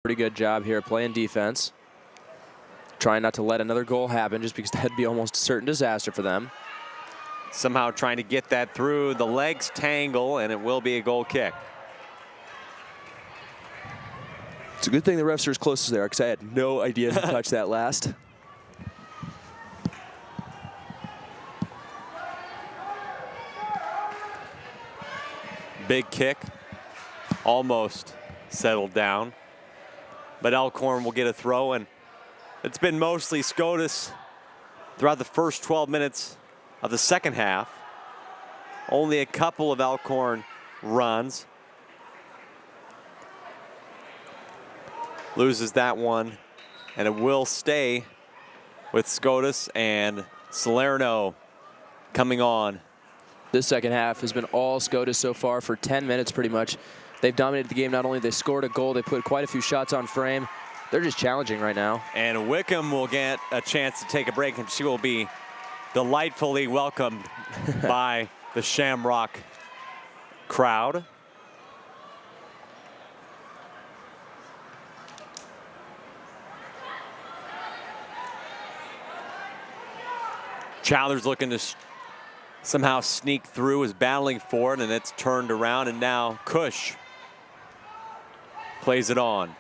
Pretty good job here playing defense. Trying not to let another goal happen just because that'd be almost a certain disaster for them. Somehow trying to get that through. The legs tangle, and it will be a goal kick. It's a good thing the refs are as close as they are, because I had no idea to touch that last. Big kick, almost settled down. But Elkhorn will get a throw, and it's been mostly Scotus throughout the first 12 minutes of the second half. Only a couple of Elkhorn runs. Loses that one, and it will stay with Scotus and Salerno coming on. This second half has been all Scotus so far for 10 minutes pretty much. They've dominated the game. Not only they scored a goal, they put quite a few shots on frame. They're just challenging right now. And Wickham will get a chance to take a break, and she will be delightfully welcomed by the Shamrock crowd. Chowdhury's looking to somehow sneak through, is battling for it, and it's turned around, and now Cush plays it on.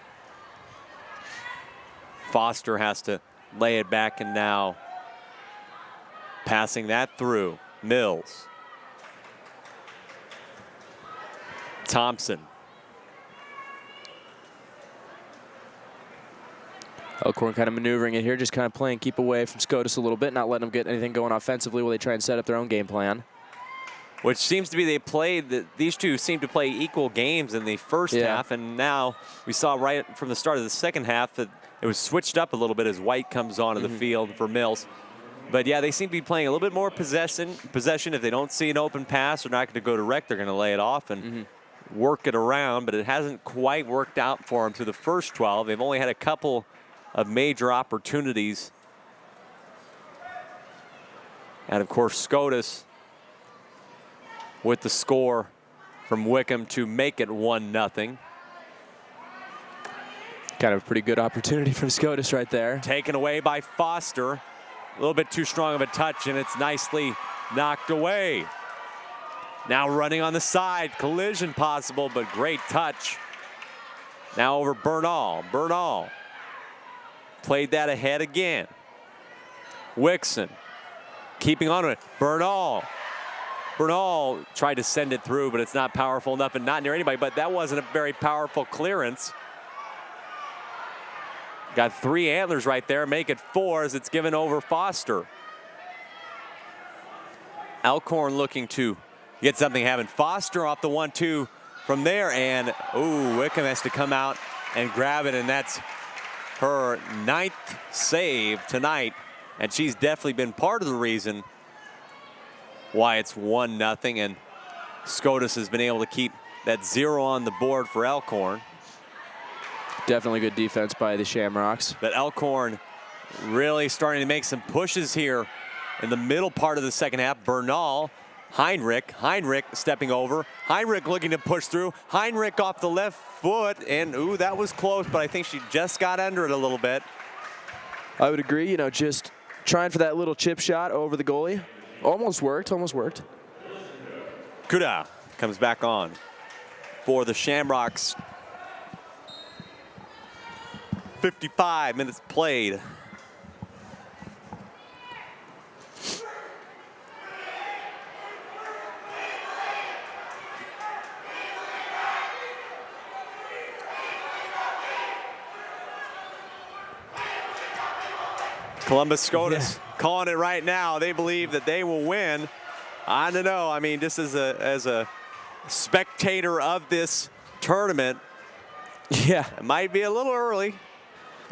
Foster has to lay it back, and now passing that through. Mills. Thompson. Elkhorn kind of maneuvering it here, just kind of playing keep away from Scotus a little bit, not letting them get anything going offensively while they try and set up their own game plan. Which seems to be these two seem to play equal games in the first half, and now we saw right from the start of the second half that it was switched up a little bit as White comes onto the field for Mills. But yeah, they seem to be playing a little bit more possession. If they don't see an open pass, they're not going to go direct. They're going to lay it off and work it around, but it hasn't quite worked out for them through the first 12. They've only had a couple of major opportunities. And of course, Scotus with the score from Wickham to make it 1-0. Kind of a pretty good opportunity from Scotus right there. Taken away by Foster. A little bit too strong of a touch, and it's nicely knocked away. Now running on the side, collision possible, but great touch. Now over Bernal. Bernal played that ahead again. Wixon keeping on it. Bernal tried to send it through, but it's not powerful enough and not near anybody, but that wasn't a very powerful clearance. Got 3 antlers right there, make it 4 as it's given over Foster. Elkhorn looking to get something happen. Foster off the 1-2 from there, and Wickham has to come out and grab it, and that's her 9th save tonight, and she's definitely been part of the reason why it's 1-0, and Scotus has been able to keep that 0 on the board for Elkhorn. Definitely good defense by the Shamrocks. But Elkhorn really starting to make some pushes here in the middle part of the second half. Bernal, Heinrich stepping over. Heinrich looking to push through. Heinrich off the left foot, and that was close, but I think she just got under it a little bit. I would agree, just trying for that little chip shot over the goalie. Almost worked. Kuda comes back on for the Shamrocks. 55 minutes played. Columbus Scotus calling it right now. They believe that they will win. I don't know. I mean, just as a spectator of this tournament, it might be a little early.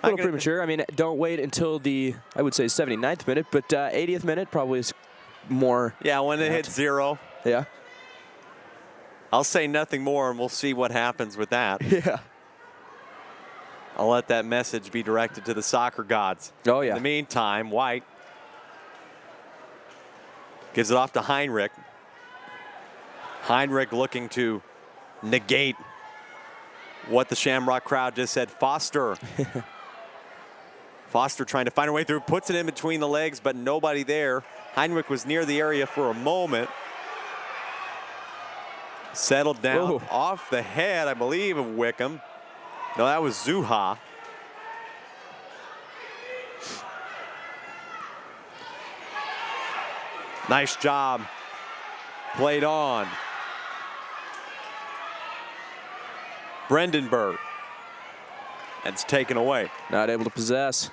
A little premature. I mean, don't wait until the, I would say, 79th minute, but 80th minute probably is more. Yeah, when it hits 0. Yeah. I'll say nothing more, and we'll see what happens with that. Yeah. I'll let that message be directed to the soccer gods. Oh, yeah. In the meantime, White gives it off to what the Shamrock crowd just said. Foster. Foster trying to find her way through, puts it in between the legs, but nobody there. Heinrich was near the area for a moment. Settled down off the head, I believe, of Wickham. No, that was Zuha. Nice job. Played on. Brandenburg. And it's taken away. Not able to possess.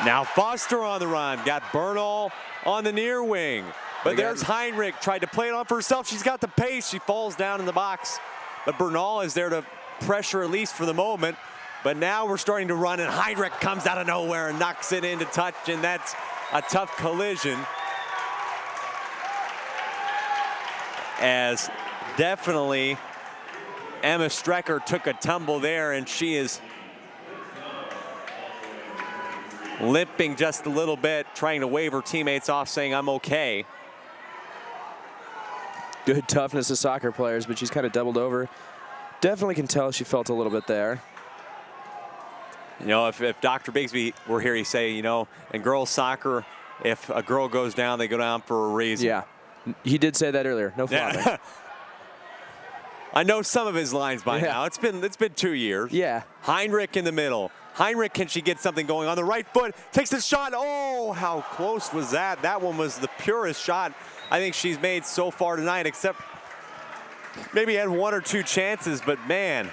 Now Foster on the run. Got Bernal on the near wing. But there's Heinrich. Tried to play it on for herself. She's got the pace. She falls down in the box. But Bernal is there to pressure at least for the moment. But now we're starting to run, and Heinrich comes out of nowhere and knocks it into touch, and that's a tough collision. As definitely Emma Strecker took a tumble there, and she is limping just a little bit, trying to wave her teammates off, saying, I'm okay. Good toughness of soccer players, but she's kind of doubled over. Definitely can tell she felt a little bit there. You know, if Dr. Bigsby were here, he'd say, you know, in girls soccer, if a girl goes down, they go down for a reason. Yeah, he did say that earlier. No flopping. Yeah. I know some of his lines by now. It's been 2 years. Yeah. Heinrich in the middle. Heinrich, can she get something going on the right foot? Takes the shot. Oh, how close was that? That one was the purest shot I think she's made so far tonight, except maybe had 1 or 2 chances, but man,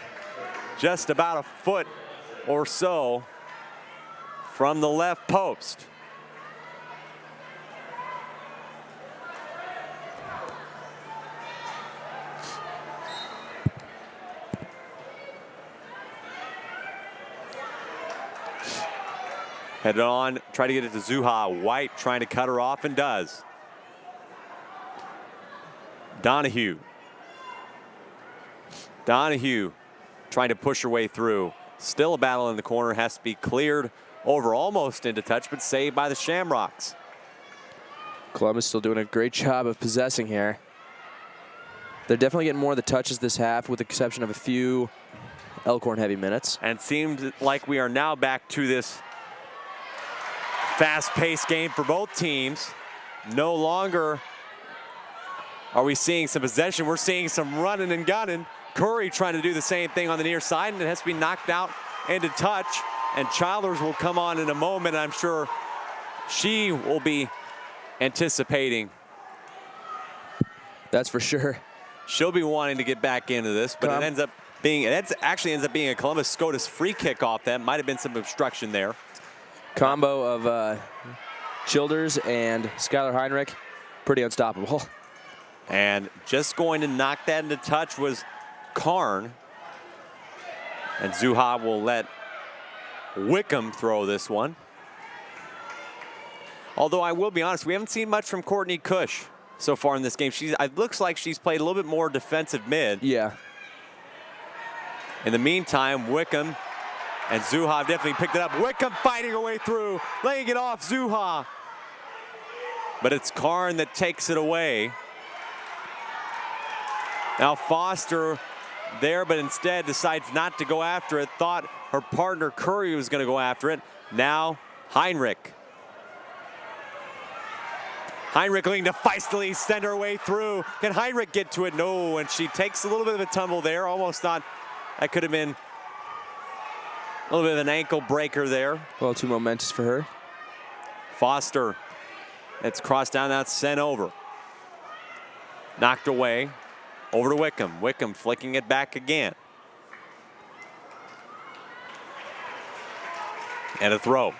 just about a foot or so from the left post. Headed on, try to get it to Zuha. White trying to cut her off and does. Donahue. Donahue trying to push her way through. Still a battle in the corner, has to be cleared over almost into touch, but saved by the Shamrocks. Columbus still doing a great job of possessing here. They're definitely getting more of the touches this half, with the exception of a few Elkhorn heavy minutes. And it seems like we are now back to this fast-paced game for both teams. No longer are we seeing some possession. We're seeing some running and gunning. Curry trying to do the same thing on the near side, and it has to be knocked out into touch. And Childers will come on in a moment. I'm sure she will be anticipating. That's for sure. She'll be wanting to get back into this, but it actually ends up being a Columbus Scotus free kick off that. Might have been some obstruction there. Combo of Childers and Skylar Heinrich, pretty unstoppable. And just going to knock that into touch was Karn. And Zuha will let Wickham throw this one. Although I will be honest, we haven't seen much from Courtney Cush so far in this game. It looks like she's played a little bit more defensive mid. Yeah. In the meantime, Wickham and Zuha have definitely picked it up. Wickham fighting her way through, laying it off Zuha. But it's Karn that takes it away. Now Foster there, but instead decides not to go after it. Thought her partner Curry was going to go after it. Now Heinrich. Heinrich looking to feistily send her way through. Can Heinrich get to it? No, and she takes a little bit of a tumble there. Almost thought that could have been a little bit of an ankle breaker there. A little too momentous for her. Foster, it's crossed down, that's sent over. Knocked away, over to Wickham. Wickham flicking it back again. And a throw.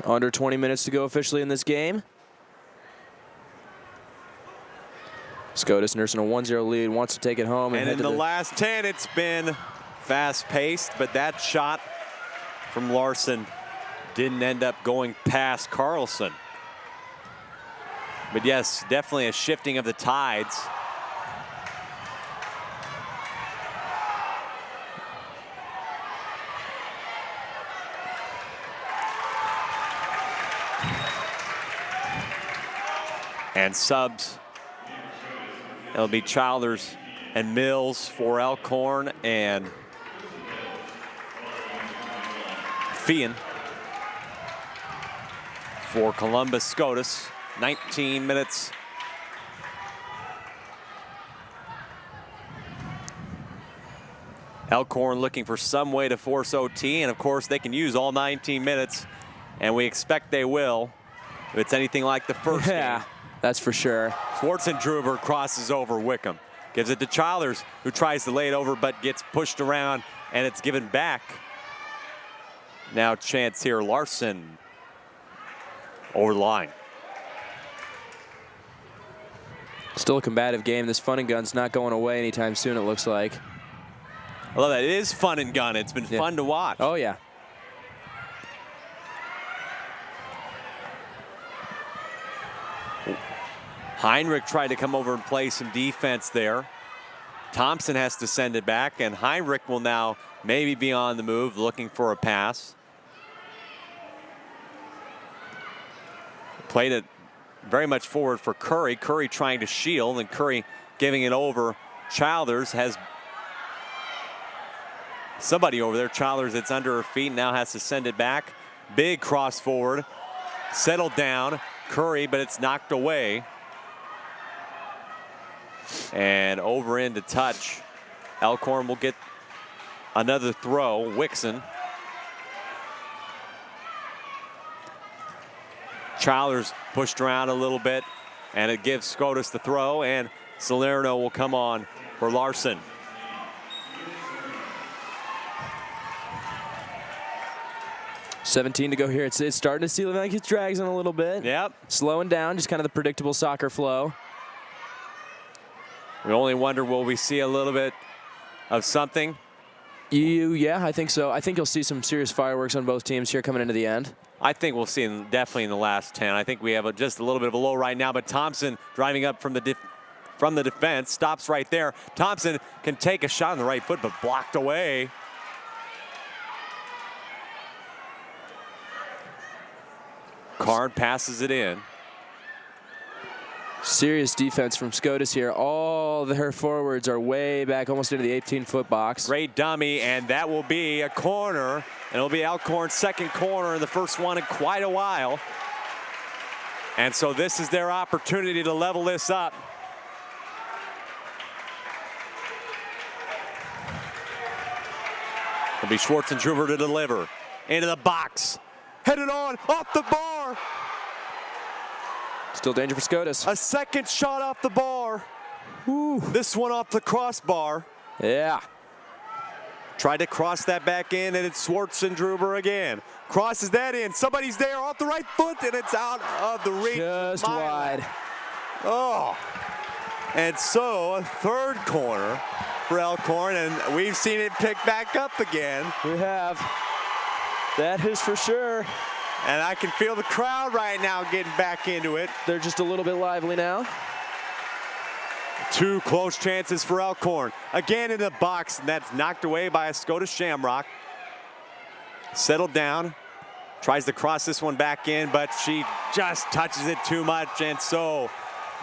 Under 20 minutes to go officially in this game. Scotus nursing a 1-0 lead, wants to take it home. And in the last 10, it's been fast-paced, but that shot from Larson didn't end up going past Carlson. But yes, definitely a shifting of the tides. And subs, it'll be Childers and Mills for Elkhorn and Feehan for Columbus Scotus. 19 minutes. Elkhorn looking for some way to force OT, and of course they can use all 19 minutes, and we expect they will if it's anything like the first game. That's for sure. Schwartzendruber crosses over Wickham. Gives it to Childers, who tries to lay it over but gets pushed around, and it's given back. Now chance here, Larson over the line. Still a combative game. This fun and gun's not going away anytime soon, it looks like. I love that. It is fun and gun. It's been fun to watch. Oh, yeah. Heinrich tried to come over and play some defense there. Thompson has to send it back, and Heinrich will now maybe be on the move, looking for a pass. Played it very much forward for Curry. Curry trying to shield, and Curry giving it over. Childers has somebody over there. Childers, it's under her feet, now has to send it back. Big cross forward, settled down. Curry, but it's knocked away. And over into touch. Elkhorn will get another throw. Wixon. Childers pushed around a little bit, and it gives Scotus the throw, and Salerno will come on for Larson. $17 to go here. It's starting to seem like it drags on a little bit. Yep. Slowing down, just kind of the predictable soccer flow. We only wonder, will we see a little bit of something? Yeah, I think so. I think you'll see some serious fireworks on both teams here coming into the end. I think we'll see definitely in the last 10. I think we have just a little bit of a low right now, but Thompson driving up from the defense, stops right there. Thompson can take a shot on the right foot, but blocked away. Karn passes it in. Serious defense from Scotus here. All her forwards are way back, almost into the 18-foot box. Great dummy, and that will be a corner. And it'll be Elkhorn's second corner, and the first one in quite a while. And so this is their opportunity to level this up. It'll be Schwartzendruber to deliver. Into the box. Headed on, off the bar. Still danger for Scotus. A second shot off the bar. Ooh. This one off the crossbar. Yeah. Tried to cross that back in, and it's Schwartzendruber again. Crosses that in. Somebody's there off the right foot, and it's out of the reach. Just wide. Oh. And so a third corner for Elkhorn, and we've seen it pick back up again. We have. That is for sure. And I can feel the crowd right now getting back into it. They're just a little bit lively now. Two close chances for Elkhorn. Again in the box, and that's knocked away by a Scotus Shamrock. Settled down. Tries to cross this one back in, but she just touches it too much, and so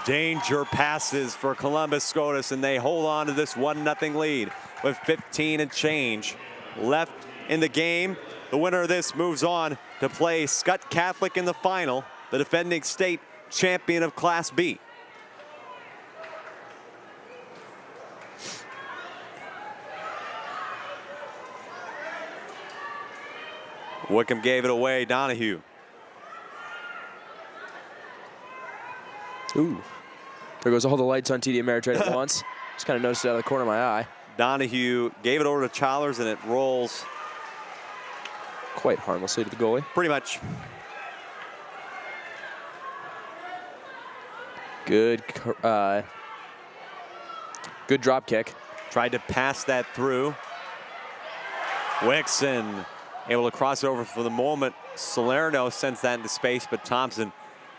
danger passes for Columbus Scotus, and they hold on to this 1-0 lead with 15 and change left in the game. The winner of this moves on to play Scott Catholic in the final, the defending state champion of Class B. Wickham gave it away, Donahue. Ooh. There goes all the lights on TD Ameritrade at once. Just kind of noticed it out of the corner of my eye. Donahue gave it over to Childers, and it rolls quite harmlessly to the goalie. Pretty much. Good drop kick. Tried to pass that through. Wixon able to cross over for the moment. Salerno sends that into space, but Thompson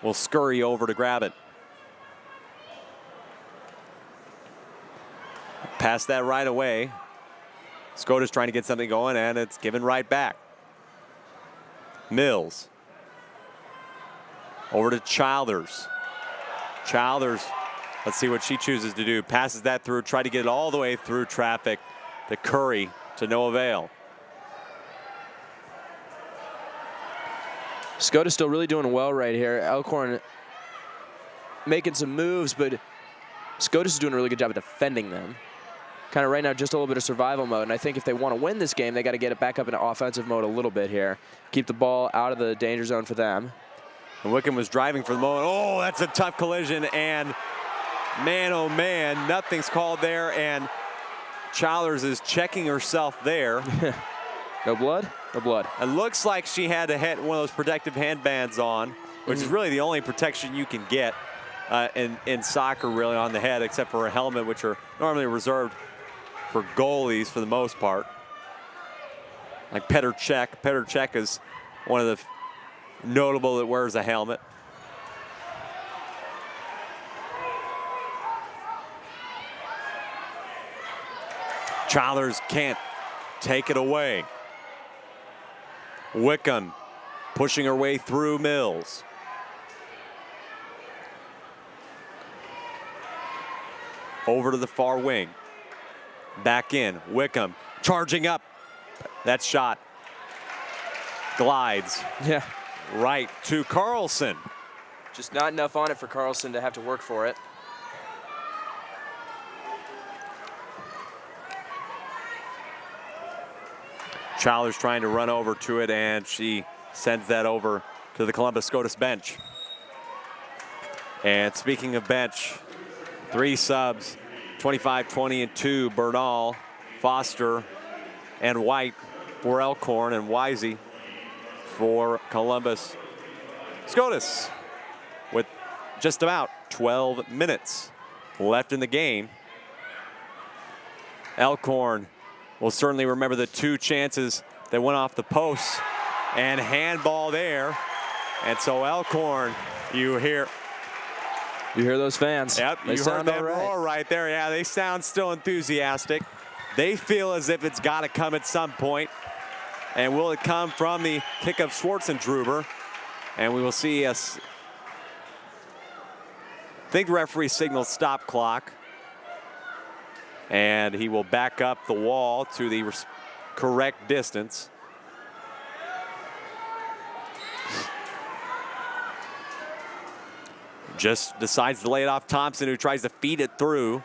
will scurry over to grab it. Pass that right away. Scotus trying to get something going, and it's given right back. Mills. Over to Childers. Childers, let's see what she chooses to do. Passes that through, try to get it all the way through traffic to Curry, to no avail. Scotus still really doing well right here. Elkhorn making some moves, but Scotus is doing a really good job of defending them. Kind of right now just a little bit of survival mode, and I think if they want to win this game, they got to get it back up into offensive mode a little bit here. Keep the ball out of the danger zone for them. And Wickham was driving for the moment. Oh, that's a tough collision, and man, oh man, nothing's called there, and Childers is checking herself there. No blood? No blood. It looks like she had to hit one of those protective handbands on, which is really the only protection you can get in soccer, really, on the head, except for a helmet, which are normally reserved for goalies for the most part. Like Petr Cech. Petr Cech is one of the notable that wears a helmet. Childers can't take it away. Wickham pushing her way through Mills. Over to the far wing. Back in. Wickham charging up. That shot glides. Yeah. Right to Carlson. Just not enough on it for Carlson to have to work for it. Childers trying to run over to it, and she sends that over to the Columbus Scotus bench. And speaking of bench, 3 subs, 25, 20, and 2, Bernal, Foster, and White for Elkhorn, and Wisey for Columbus Scotus, with just about 12 minutes left in the game. Elkhorn will certainly remember the 2 chances that went off the posts, and handball there. And so Elkhorn, you hear those fans. Yep, they you heard that right. roar right there. Yeah, they sound still enthusiastic. They feel as if it's got to come at some point. And will it come from the kick of Schwartzendruber? And we will see us. I think the referee signals stop clock. And he will back up the wall to the correct distance. Just decides to lay it off Thompson, who tries to feed it through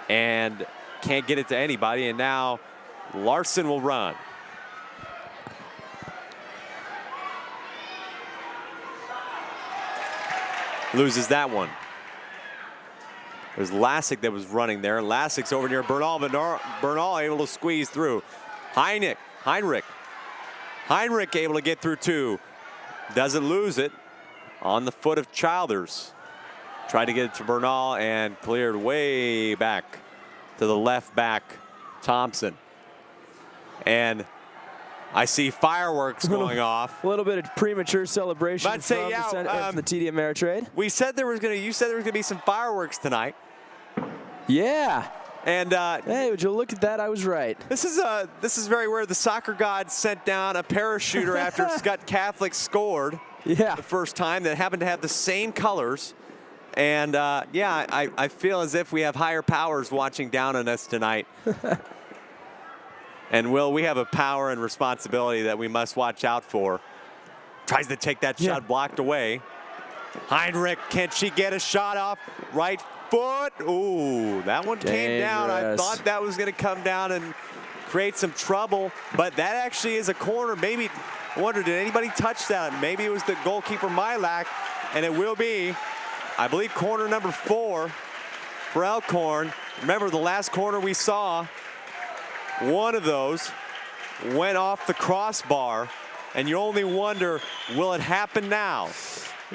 and can't get it to anybody. And now Larson will run. Loses that one. There's Lassick that was running there. Lassick's over near Bernal, but Bernal able to squeeze through. Heinrich able to get through too. Doesn't lose it on the foot of Childers. Tried to get it to Bernal and cleared way back to the left back, Thompson. And I see fireworks going off. A little bit of premature celebration from the TD Ameritrade. You said there was gonna be some fireworks tonight. Yeah. And hey, would you look at that? I was right. This is very rare. The soccer god sent down a parachuter after Scott Catholic scored. Yeah. The first time, that happened to have the same colors. And yeah, I feel as if we have higher powers watching down on us tonight. And Will, we have a power and responsibility that we must watch out for. Tries to take that shot, blocked away. Heinrich, can she get a shot off? Right foot. Ooh, that one came down. I thought that was going to come down and create some trouble, but that actually is a corner. Maybe, I wonder, did anybody touch that? Maybe it was the goalkeeper Milak, and it will be, I believe, corner number 4 for Elkhorn. Remember, the last corner we saw, one of those went off the crossbar, and you only wonder, will it happen now?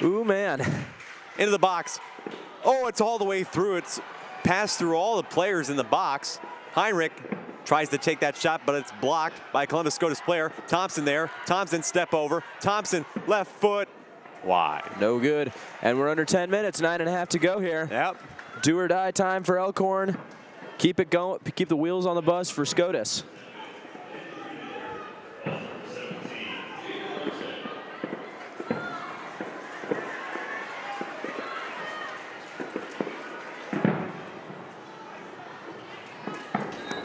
Ooh, man. Into the box. Oh, it's all the way through. It's passed through all the players in the box. Heinrich tries to take that shot, but it's blocked by Columbus Scotus player. Thompson there. Thompson step over. Thompson left foot. Wide. No good. And we're under 10 minutes, 9.5 to go here. Yep. Do or die time for Elkhorn. Keep it going. Keep the wheels on the bus for Scotus.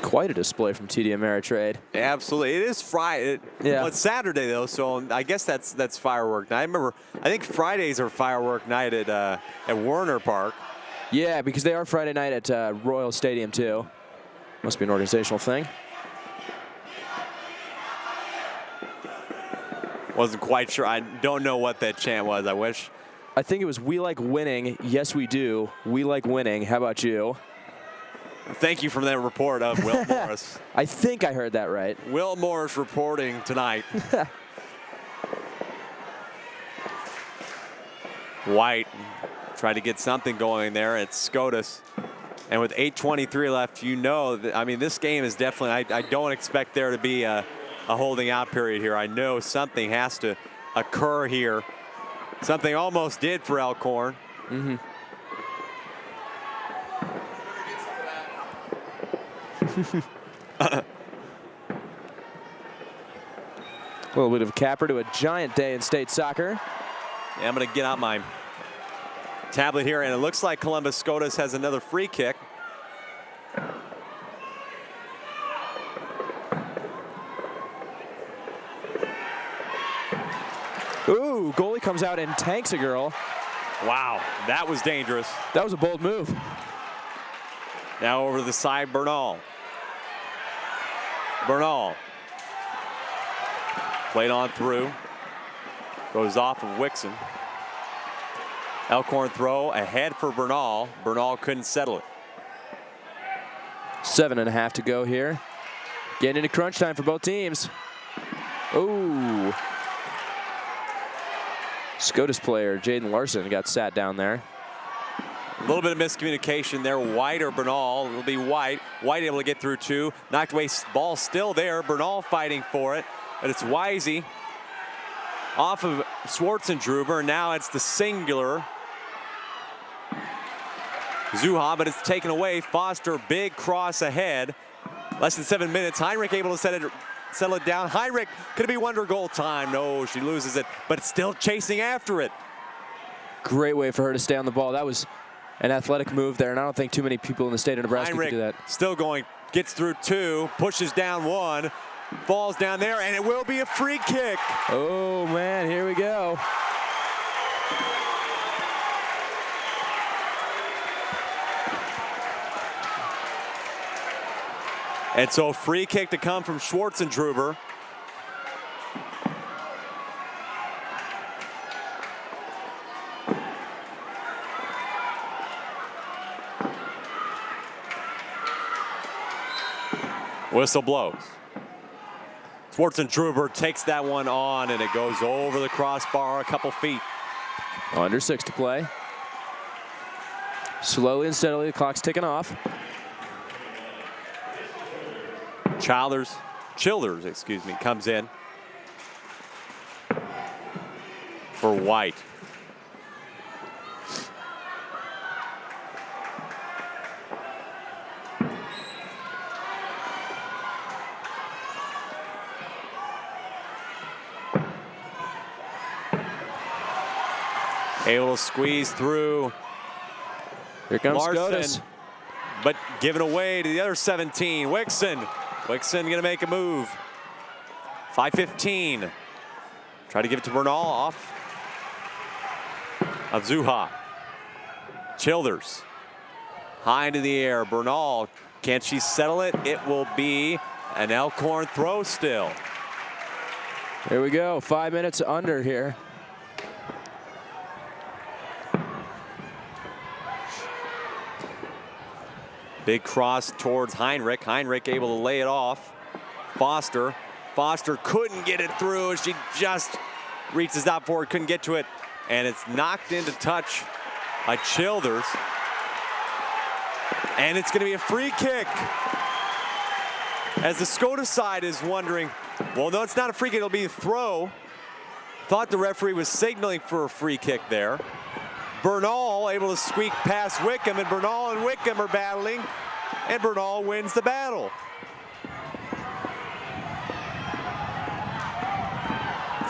Quite a display from TD Ameritrade. Absolutely, it is Friday. Yeah. Well, it's Saturday though, so I guess that's firework night. I think Fridays are firework night at Werner Park. Yeah, because they are Friday night at Royal Stadium too. Must be an organizational thing. Wasn't quite sure. I don't know what that chant was. I wish. I think it was "We like winning." Yes, we do. We like winning. How about you? Thank you for that report of Will Morris. I think I heard that right. Will Morris reporting tonight. White tried to get something going there at Scotus. And with 8:23 left, you know, that, I mean, this game is definitely, I don't expect there to be a holding out period here. I know something has to occur here. Something almost did for Elkhorn. Mm-hmm. A little bit of a capper to a giant day in state soccer. Yeah, I'm going to get out my tablet here, and it looks like Columbus Scotus has another free kick. Ooh, goalie comes out and tanks a girl. Wow, that was dangerous. That was a bold move. Now over to the side, Bernal. Bernal. Played on through. Goes off of Wixon. Elkhorn throw ahead for Bernal. Bernal couldn't settle it. 7.5 to go here. Getting into crunch time for both teams. Ooh. Scotus player Jaden Larson got sat down there. A little bit of miscommunication there. White or Bernal. It'll be White. White able to get through two. Knocked away. Ball still there. Bernal fighting for it. But it's Wisey off of Schwartzendruber. Now it's the singular. Zuha, but it's taken away. Foster, big cross ahead. Less than 7 minutes. Heinrich able to settle it down. Heinrich, could it be wonder goal time? No, she loses it, but still chasing after it. Great way for her to stay on the ball. That was an athletic move there, and I don't think too many people in the state of Nebraska Heinrich could do that. Still going, gets through two, pushes down one, falls down there, and it will be a free kick. Oh man, here we go. And so free kick to come from Schwartzendruber. Whistle blows. Schwartzendruber takes that one on, and it goes over the crossbar a couple feet. Under 6 to play. Slowly and steadily, the clock's ticking off. Childers, excuse me, comes in for White. Able to squeeze through. Here comes Larson, Scotus. but given away to the other 17. Wixon gonna make a move. 5:15. Try to give it to Bernal off of Zuha. Childers. High into the air. Bernal, can she settle it? It will be an Elkhorn throw still. Here we go. 5 minutes under here. Big cross towards Heinrich. Heinrich able to lay it off. Foster couldn't get it through. She just reaches out for it, couldn't get to it. And it's knocked into touch by Childers. And it's going to be a free kick. As the Scotus side is wondering, well, no, it's not a free kick, it'll be a throw. Thought the referee was signaling for a free kick there. Bernal able to squeak past Wickham, and Bernal and Wickham are battling, and Bernal wins the battle.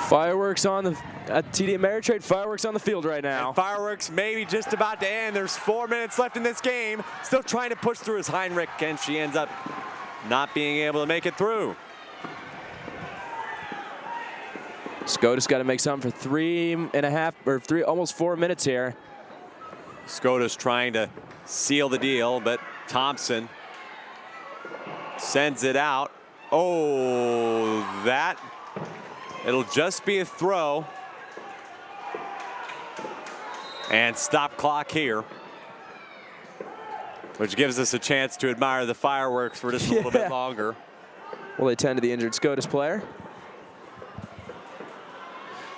Fireworks on the TD Ameritrade. Fireworks on the field right now. And fireworks maybe just about to end. There's 4 minutes left in this game. Still trying to push through as Heinrich, and she ends up not being able to make it through. Scotus got to make something for 3.5 or almost 4 minutes here. Scotus trying to seal the deal, but Thompson sends it out. Oh, it'll just be a throw. And stop clock here, which gives us a chance to admire the fireworks for just a little bit longer. Well, they tend to the injured Scotus player.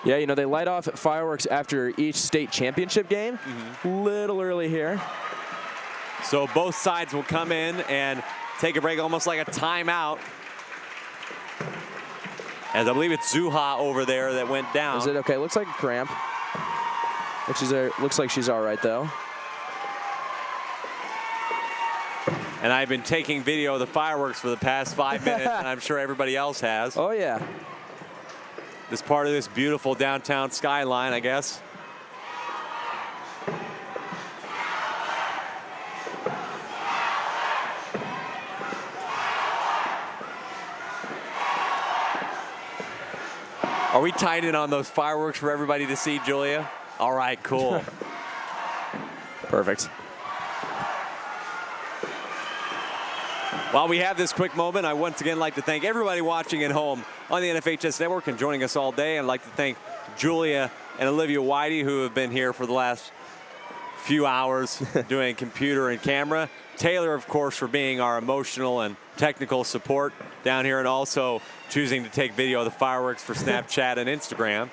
Yeah, you know, they light off fireworks after each state championship game. Little early here. So both sides will come in and take a break, almost like a timeout. As I believe it's Zuha over there that went down. Is it okay? Looks like a cramp. Looks like she's all right, though. And I've been taking video of the fireworks for the past 5 minutes, and I'm sure everybody else has. Oh, yeah. This part of this beautiful downtown skyline, I guess. Are we tied in on those fireworks for everybody to see, Julia? All right, cool. Perfect. While we have this quick moment, I once again like to thank everybody watching at home on the NFHS Network and joining us all day. I'd like to thank Julia and Olivia Whitey, who have been here for the last few hours doing computer and camera. Taylor, of course, for being our emotional and technical support down here, and also choosing to take video of the fireworks for Snapchat and Instagram.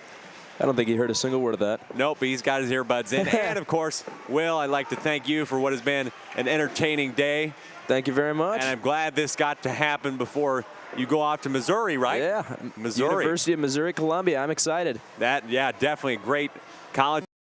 I don't think he heard a single word of that. Nope, he's got his earbuds in. And, of course, Will, I'd like to thank you for what has been an entertaining day. Thank you very much. And I'm glad this got to happen before you go off to Missouri, right? Yeah, Missouri. University of Missouri-Columbia. I'm excited. Yeah, definitely a great college.